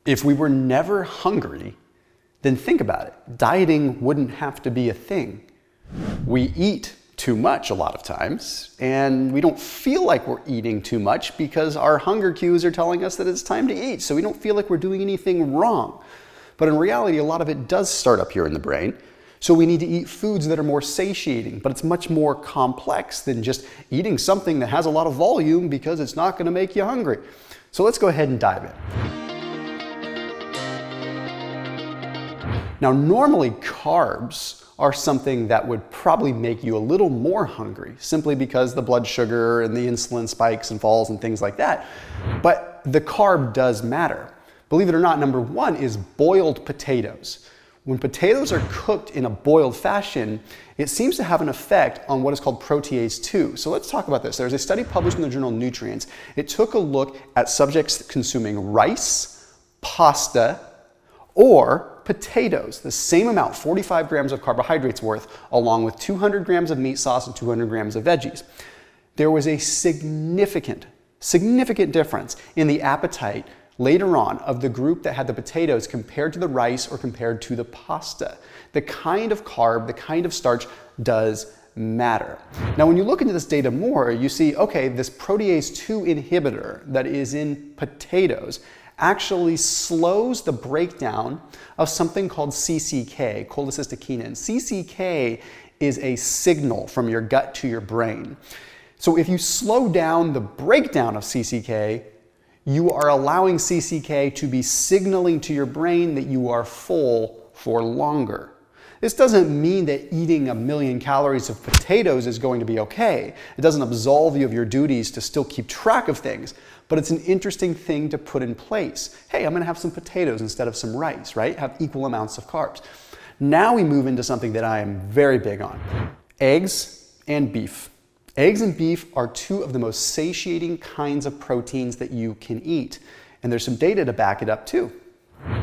If we were never hungry, then think about it. Dieting wouldn't have to be a thing. We eat too much a lot of times, and we don't feel like we're eating too much because our hunger cues are telling us that it's time to eat, so we don't feel like we're doing anything wrong. But in reality, a lot of it does start up here in the brain, so we need to eat foods that are more satiating, but it's much more complex than just eating something that has a lot of volume because it's not going to make you hungry. So let's go ahead and dive in. Now, normally carbs are something that would probably make you a little more hungry simply because the blood sugar and the insulin spikes and falls and things like that. But the carb does matter. Believe it or not, number one is boiled potatoes. When potatoes are cooked in a boiled fashion, it seems to have an effect on what is called protease 2. So let's talk about this. There's a study published in the journal Nutrients. It took a look at subjects consuming rice, pasta, or potatoes, the same amount, 45 grams of carbohydrates worth, along with 200 grams of meat sauce and 200 grams of veggies. There was a significant difference in the appetite later on of the group that had the potatoes compared to the rice or compared to the pasta. The kind of carb, the kind of starch does matter. Now, when you look into this data more, you see, okay, this protease 2 inhibitor that is in potatoes actually slows the breakdown of something called CCK, cholecystokinin. CCK is a signal from your gut to your brain. So if you slow down the breakdown of CCK, you are allowing CCK to be signaling to your brain that you are full for longer. This doesn't mean that eating 1,000,000 calories of potatoes is going to be okay. It doesn't absolve you of your duties to still keep track of things, but it's an interesting thing to put in place. Hey, I'm gonna have some potatoes instead of some rice, right? Have equal amounts of carbs. Now we move into something that I am very big on: eggs and beef. Eggs and beef are two of the most satiating kinds of proteins that you can eat, and there's some data to back it up too.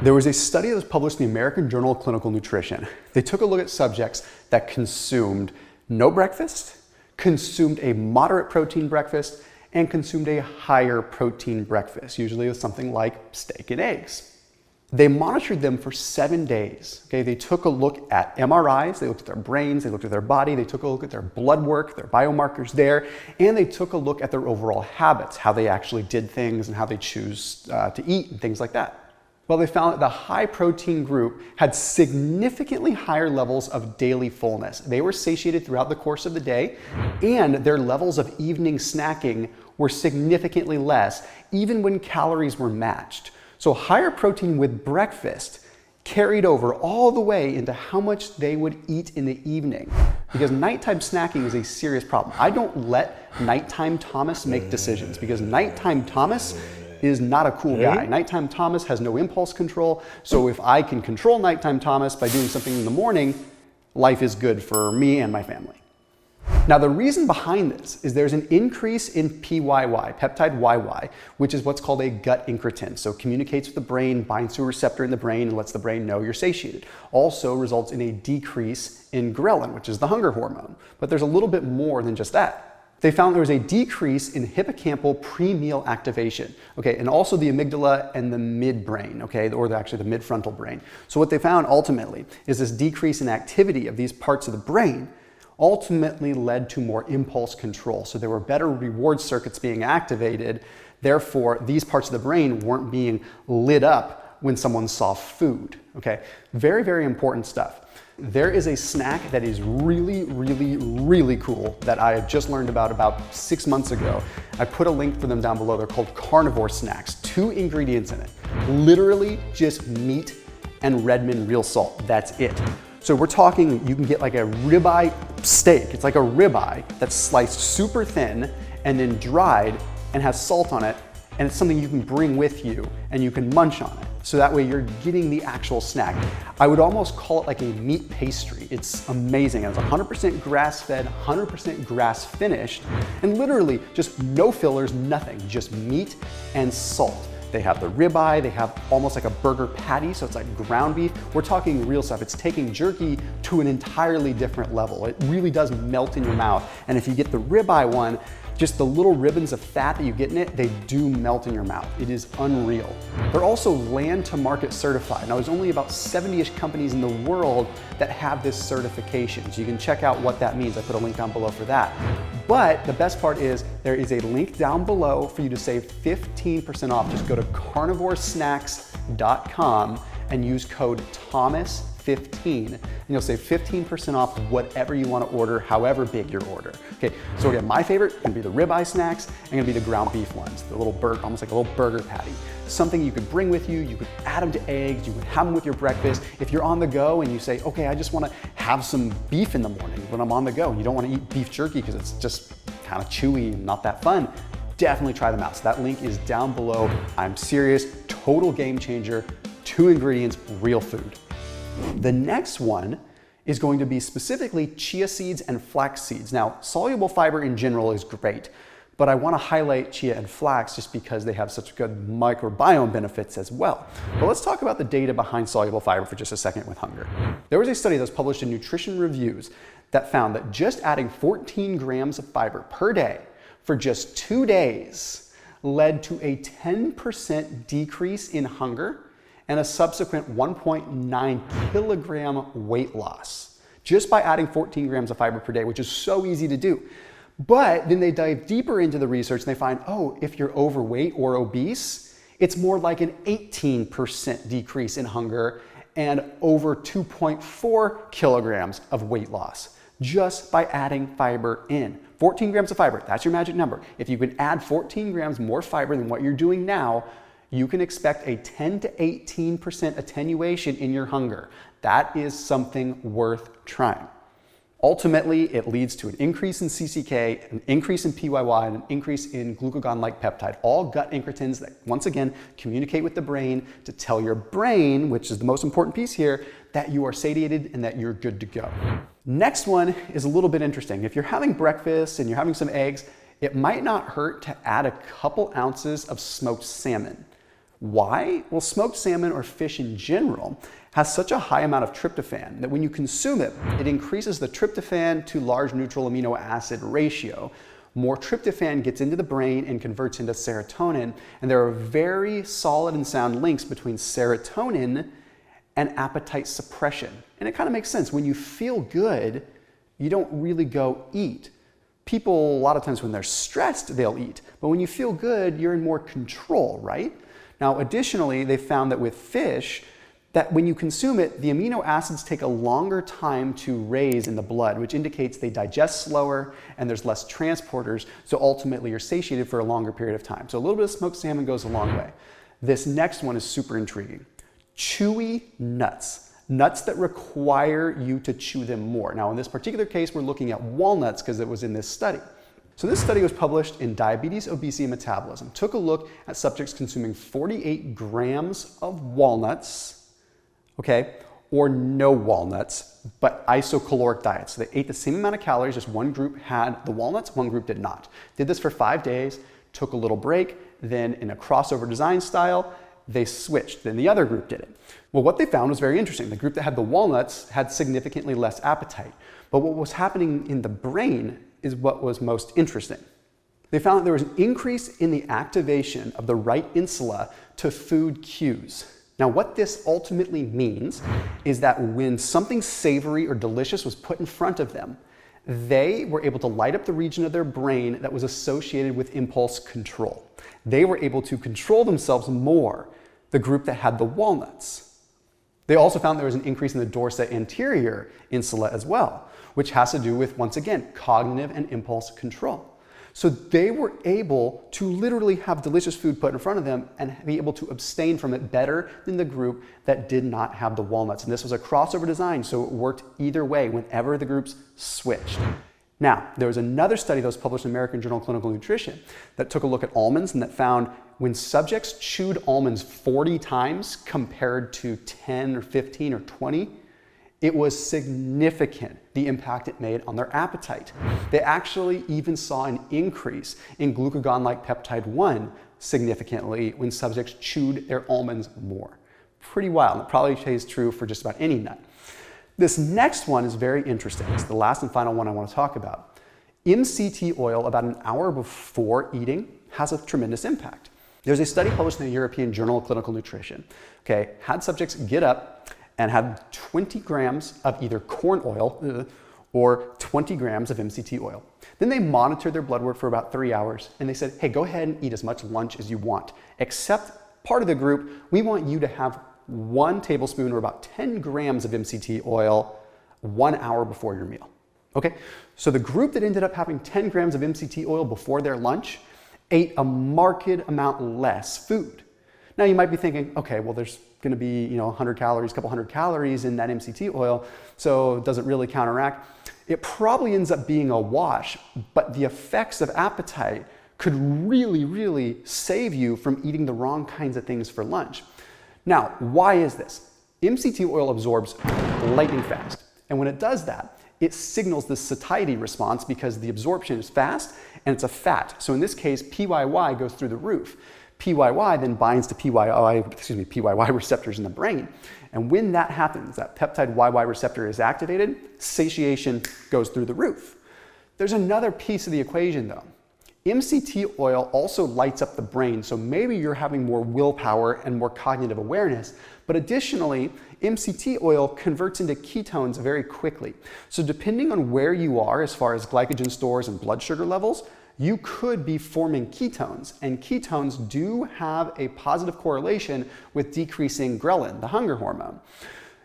There was a study that was published in the American Journal of Clinical Nutrition. They took a look at subjects that consumed no breakfast, consumed a moderate protein breakfast, and consumed a higher protein breakfast, usually with something like steak and eggs. They monitored them for 7 days. Okay, they took a look at MRIs, they looked at their brains, they looked at their body, they took a look at their blood work, their biomarkers there, and they took a look at their overall habits, how they actually did things and how they choose to eat and things like that. Well, they found that the high protein group had significantly higher levels of daily fullness. They were satiated throughout the course of the day, and their levels of evening snacking were significantly less, even when calories were matched. So higher protein with breakfast carried over all the way into how much they would eat in the evening, because nighttime snacking is a serious problem. I don't let nighttime Thomas make decisions, because nighttime Thomas is not a cool guy. Nighttime Thomas has no impulse control, so if I can control nighttime Thomas by doing something in the morning, life is good for me and my family. Now, the reason behind this is there's an increase in PYY, peptide YY, which is what's called a gut incretin. So it communicates with the brain, binds to a receptor in the brain, and lets the brain know you're satiated. Also results in a decrease in ghrelin, which is the hunger hormone. But there's a little bit more than just that. They found there was a decrease in hippocampal pre-meal activation, okay, and also the amygdala and the midbrain, okay, or actually the midfrontal brain. So what they found ultimately is this decrease in activity of these parts of the brain ultimately led to more impulse control. So there were better reward circuits being activated. Therefore, these parts of the brain weren't being lit up when someone saw food, okay? Very, very important stuff. There is a snack that is really, really, really cool that I just learned about 6 months ago. I put a link for them down below. They're called Carnivore snacks. 2 ingredients in it. Literally just meat and Redmond real salt. That's it. So we're talking, you can get like a ribeye steak. It's like a ribeye that's sliced super thin and then dried and has salt on it. And it's something you can bring with you and you can munch on it. So that way you're getting the actual snack. I would almost call it like a meat pastry. It's amazing. It's 100% grass-fed, 100% grass-finished, and literally just no fillers, nothing, just meat and salt. They have the ribeye, they have almost like a burger patty, so it's like ground beef. We're talking real stuff. It's taking jerky to an entirely different level. It really does melt in your mouth. And if you get the ribeye one, Just the little ribbons of fat that you get in it, they do melt in your mouth. It is unreal. They're also land to market certified. Now there's only about 70-ish companies in the world that have this certification. So you can check out what that means. I put a link down below for that. But the best part is there is a link down below for you to save 15% off. Just go to carnivoresnacks.com and use code THOMAS15 and you'll save 15% off whatever you want to order, however big your order. Okay, so again, my favorite gonna be the ribeye snacks and gonna be the ground beef ones, the little burger, almost like a little burger patty. Something you could bring with you, you could add them to eggs, you could have them with your breakfast. If you're on the go and you say, okay, I just want to have some beef in the morning when I'm on the go, and you don't want to eat beef jerky because it's just kind of chewy and not that fun, definitely try them out. So that link is down below. I'm serious, total game changer, 2 ingredients, real food. The next one is going to be specifically chia seeds and flax seeds. Now, soluble fiber in general is great, but I want to highlight chia and flax just because they have such good microbiome benefits as well. But let's talk about the data behind soluble fiber for just a second with hunger. There was a study that was published in Nutrition Reviews that found that just adding 14 grams of fiber per day for just 2 days led to a 10% decrease in hunger and a subsequent 1.9 kilogram weight loss just by adding 14 grams of fiber per day, which is so easy to do. But then they dive deeper into the research and they find, oh, if you're overweight or obese, it's more like an 18% decrease in hunger and over 2.4 kilograms of weight loss just by adding fiber in. 14 grams of fiber, that's your magic number. If you can add 14 grams more fiber than what you're doing now, you can expect a 10 to 18% attenuation in your hunger. That is something worth trying. Ultimately, it leads to an increase in CCK, an increase in PYY, and an increase in glucagon-like peptide, all gut incretins that, once again, communicate with the brain to tell your brain, which is the most important piece here, that you are satiated and that you're good to go. Next one is a little bit interesting. If you're having breakfast and you're having some eggs, it might not hurt to add a couple ounces of smoked salmon. Why? Well, smoked salmon or fish in general has such a high amount of tryptophan that when you consume it, it increases the tryptophan to large neutral amino acid ratio. More tryptophan gets into the brain and converts into serotonin, and there are very solid and sound links between serotonin and appetite suppression. And it kind of makes sense. When you feel good, you don't really go eat. People, a lot of times when they're stressed, they'll eat. But when you feel good, you're in more control, right? Now, additionally, they found that with fish, that when you consume it, the amino acids take a longer time to raise in the blood, which indicates they digest slower and there's less transporters, so ultimately you're satiated for a longer period of time. So a little bit of smoked salmon goes a long way. This next one is super intriguing. Chewy nuts. Nuts that require you to chew them more. Now, in this particular case, we're looking at walnuts because it was in this study. So this study was published in Diabetes, Obesity, and Metabolism. Took a look at subjects consuming 48 grams of walnuts, okay, or no walnuts, but isocaloric diets. So they ate the same amount of calories, just one group had the walnuts, one group did not. Did this for 5 days, took a little break, then in a crossover design style, they switched, then the other group did it. Well, what they found was very interesting. The group that had the walnuts had significantly less appetite, but what was happening in the brain is what was most interesting. They found that there was an increase in the activation of the right insula to food cues. Now, what this ultimately means is that when something savory or delicious was put in front of them, they were able to light up the region of their brain that was associated with impulse control. They were able to control themselves more, the group that had the walnuts. They also found there was an increase in the dorsa anterior insula as well, which has to do with, once again, cognitive and impulse control. So they were able to literally have delicious food put in front of them and be able to abstain from it better than the group that did not have the walnuts. And this was a crossover design, so it worked either way whenever the groups switched. Now, there was another study that was published in American Journal of Clinical Nutrition that took a look at almonds and that found when subjects chewed almonds 40 times compared to 10 or 15 or 20, it was significant, the impact it made on their appetite. They actually even saw an increase in glucagon-like peptide 1 significantly when subjects chewed their almonds more. Pretty wild. It probably stays true for just about any nut. This next one is very interesting. It's the last and final one I want to talk about. MCT oil about an hour before eating has a tremendous impact. There's a study published in the European Journal of Clinical Nutrition, had subjects get up and have 20 grams of either corn oil or 20 grams of MCT oil. Then they monitored their blood work for about 3 hours and they said, hey, go ahead and eat as much lunch as you want, except part of the group, we want you to have 1 tablespoon or about 10 grams of MCT oil 1 hour before your meal. Okay, so the group that ended up having 10 grams of MCT oil before their lunch ate a marked amount less food. Now you might be thinking, okay, well there's gonna be 100 calories, couple hundred calories in that MCT oil, so does it really counteract? It probably ends up being a wash, but the effects of appetite could really, really save you from eating the wrong kinds of things for lunch. Now, why is this? MCT oil absorbs lightning fast, and when it does that, it signals the satiety response because the absorption is fast and it's a fat. So in this case, PYY goes through the roof. PYY then binds to PYY receptors in the brain. And when that happens, that peptide YY receptor is activated, satiation goes through the roof. There's another piece of the equation though. MCT oil also lights up the brain, so maybe you're having more willpower and more cognitive awareness, but additionally, MCT oil converts into ketones very quickly. So depending on where you are as far as glycogen stores and blood sugar levels, you could be forming ketones, and ketones do have a positive correlation with decreasing ghrelin, the hunger hormone.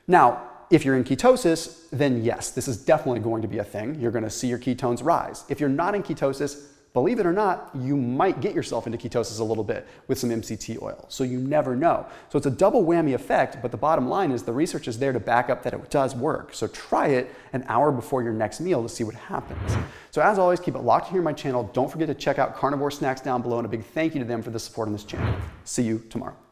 Now, if you're in ketosis, then yes, this is definitely going to be a thing. You're going to see your ketones rise. If you're not in ketosis, believe it or not, you might get yourself into ketosis a little bit with some MCT oil. So you never know. So it's a double whammy effect, but the bottom line is the research is there to back up that it does work. So try it an hour before your next meal to see what happens. So as always, keep it locked here on my channel. Don't forget to check out Carnivore Snacks down below, and a big thank you to them for the support on this channel. See you tomorrow.